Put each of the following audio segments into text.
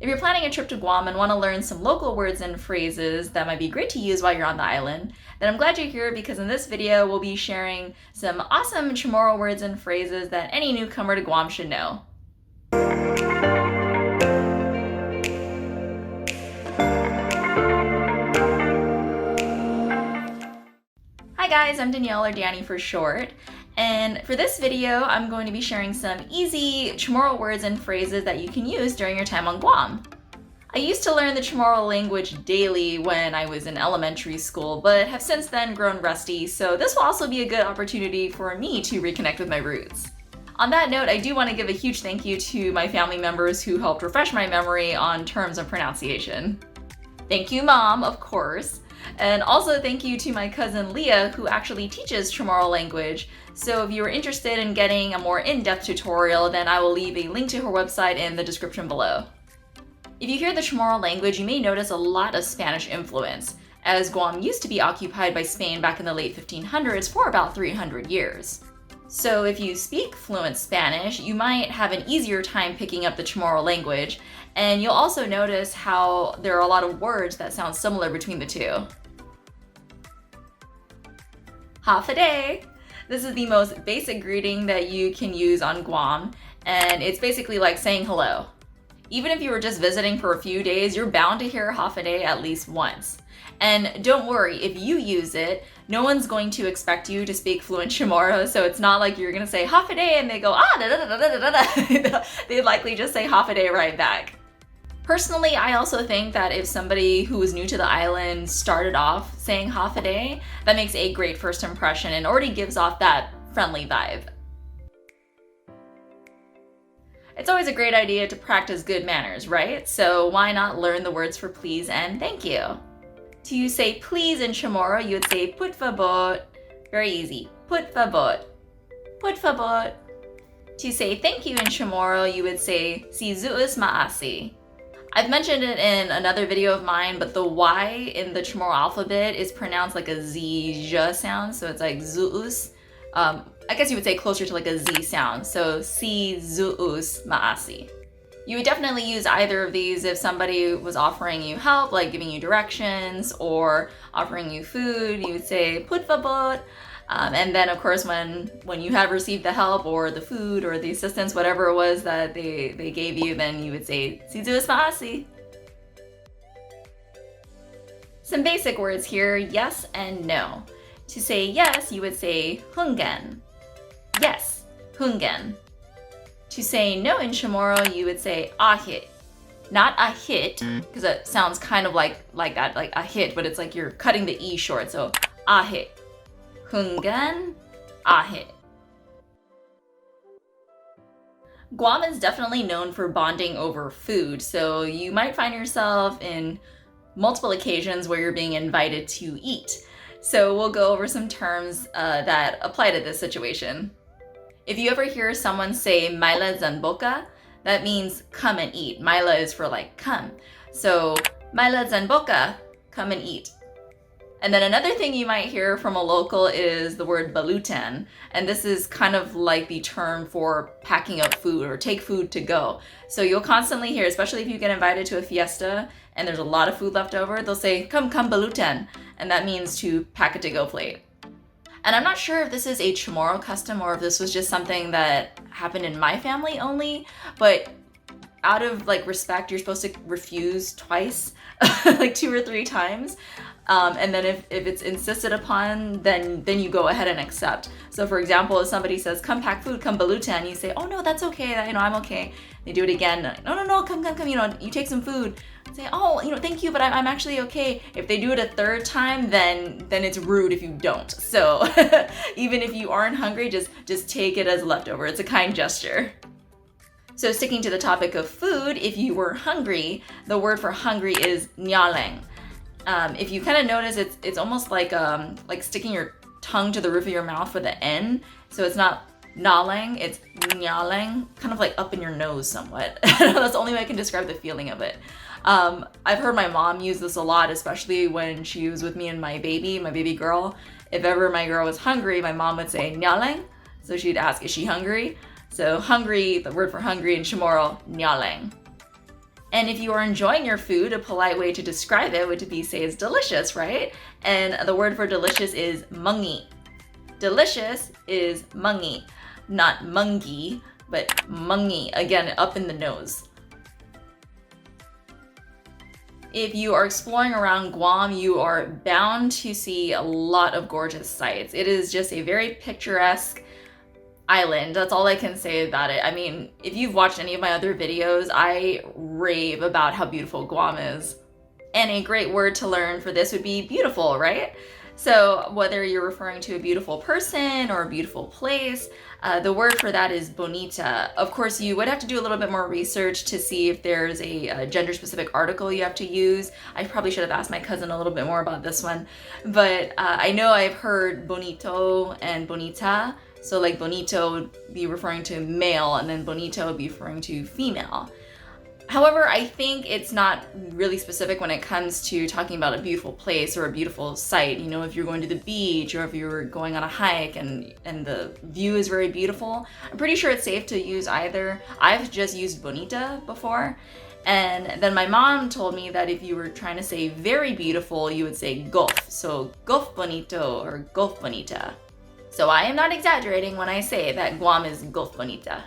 If you're planning a trip to Guam and want to learn some local words and phrases that might be great to use while you're on the island, then I'm glad you're here because in this video we'll be sharing some awesome Chamorro words and phrases that any newcomer to Guam should know. Hi guys, I'm Danielle, or Danny for short, and for this video I'm going to be sharing some easy Chamorro words and phrases that you can use during your time on Guam. I used to learn the Chamorro language daily when I was in elementary school, but have since then grown rusty, so this will also be a good opportunity for me to reconnect with my roots. On that note, I do want to give a huge thank you to my family members who helped refresh my memory on terms of pronunciation. Thank you, Mom, of course. And also thank you to my cousin Lia, who actually teaches Chamorro language. So if you are interested in getting a more in-depth tutorial, then I will leave a link to her website in the description below. If you hear the Chamorro language, you may notice a lot of Spanish influence, as Guam used to be occupied by Spain back in the late 1500s for about 300 years. So if you speak fluent Spanish, you might have an easier time picking up the Chamorro language, and you'll also notice how there are a lot of words that sound similar between the two. Hafa day! This is the most basic greeting that you can use on Guam, and it's basically like saying hello. Even if you were just visiting for a few days, you're bound to hear Hafa day at least once. And don't worry, if you use it, no one's going to expect you to speak fluent Chamorro, so it's not like you're gonna say Hafa day and they go, ah, da da da da da da. They'd likely just say Hafa day right back. Personally, I also think that if somebody who was new to the island started off saying Hafa day, that makes a great first impression and already gives off that friendly vibe. It's always a great idea to practice good manners, right? So why not learn the words for please and thank you? To say please in Chamorro, you would say put fabot. Very easy. Put fabot. Put fabot. To say thank you in Chamorro, you would say si zuus maasi. I've mentioned it in another video of mine, but the Y in the Chamorro alphabet is pronounced like a Z sound, so it's like zuus. I guess you would say closer to like a Z sound, so si zuus maasi. You would definitely use either of these if somebody was offering you help, like giving you directions or offering you food. You would say put fabot. And then of course when you have received the help or the food or the assistance, whatever it was that they gave you, then you would say si zuus maasi. Some basic words here, yes and no. To say yes, you would say Hunggan. Yes, Hunggan. To say no in Chamorro, you would say ahit. Not a hit, because it sounds kind of like that, like a hit, but it's like you're cutting the E short, so ahit. Hunggan, ahit. Guam is definitely known for bonding over food, so you might find yourself in multiple occasions where you're being invited to eat. So we'll go over some terms that apply to this situation. If you ever hear someone say Maila boka, that means come and eat. Maila is for like come. So Maila boka, come and eat. And then another thing you might hear from a local is the word Balutan. And this is kind of like the term for packing up food or take food to go. So you'll constantly hear, especially if you get invited to a fiesta and there's a lot of food left over, they'll say, come Balutan. And that means to pack a to-go plate. And I'm not sure if this is a Chamorro custom or if this was just something that happened in my family only, but out of like respect, you're supposed to refuse twice, like 2 or 3 times. And then if it's insisted upon, then you go ahead and accept. So for example, if somebody says, come pack food, come Balutan, you say, oh no, that's okay, I'm okay. They do it again, no, come, you take some food. Say, oh, thank you, but I'm actually okay. If they do it a 3rd time, then it's rude if you don't. So even if you aren't hungry, just take it as leftover. It's a kind gesture. So sticking to the topic of food, if you were hungry, the word for hungry is Nalang. If you kind of notice, it's almost like sticking your tongue to the roof of your mouth with the N. So it's not Nalang, it's Nalang, kind of like up in your nose somewhat. That's the only way I can describe the feeling of it. I've heard my mom use this a lot, especially when she was with me and my baby girl. If ever my girl was hungry, my mom would say Nalang. So she'd ask, is she hungry? So hungry, the word for hungry in Chamorro, Nalang. And if you are enjoying your food, a polite way to describe it would be say it's delicious, right? And the word for delicious is mannge. Delicious is mannge, not mungy, but mannge, again, up in the nose. If you are exploring around Guam, you are bound to see a lot of gorgeous sights. It is just a very picturesque island. That's all I can say about it. I mean, if you've watched any of my other videos, I rave about how beautiful Guam is. And a great word to learn for this would be beautiful, right? So whether you're referring to a beautiful person or a beautiful place, the word for that is bonita. Of course, you would have to do a little bit more research to see if there's a gender-specific article you have to use. I probably should have asked my cousin a little bit more about this one. But I know I've heard bonito and bonita. So like bonito would be referring to male, and then bonito would be referring to female. However, I think it's not really specific when it comes to talking about a beautiful place or a beautiful site. You know, if you're going to the beach or if you're going on a hike and the view is very beautiful, I'm pretty sure it's safe to use either. I've just used bonita before. And then my mom told me that if you were trying to say very beautiful, you would say gulf. So gulf bonito or gulf bonita. So I am not exaggerating when I say that Guam is gulf bonita.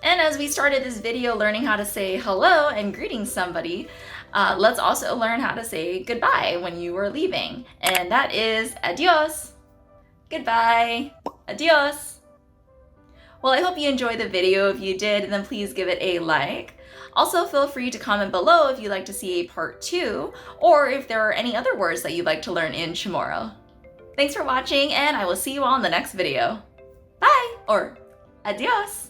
And as we started this video learning how to say hello and greeting somebody, let's also learn how to say goodbye when you are leaving. And that is adios. Goodbye. Adios. Well, I hope you enjoyed the video. If you did, then please give it a like. Also, feel free to comment below if you'd like to see a part 2, or if there are any other words that you'd like to learn in Chamorro. Thanks for watching, and I will see you all in the next video. Bye, or adios.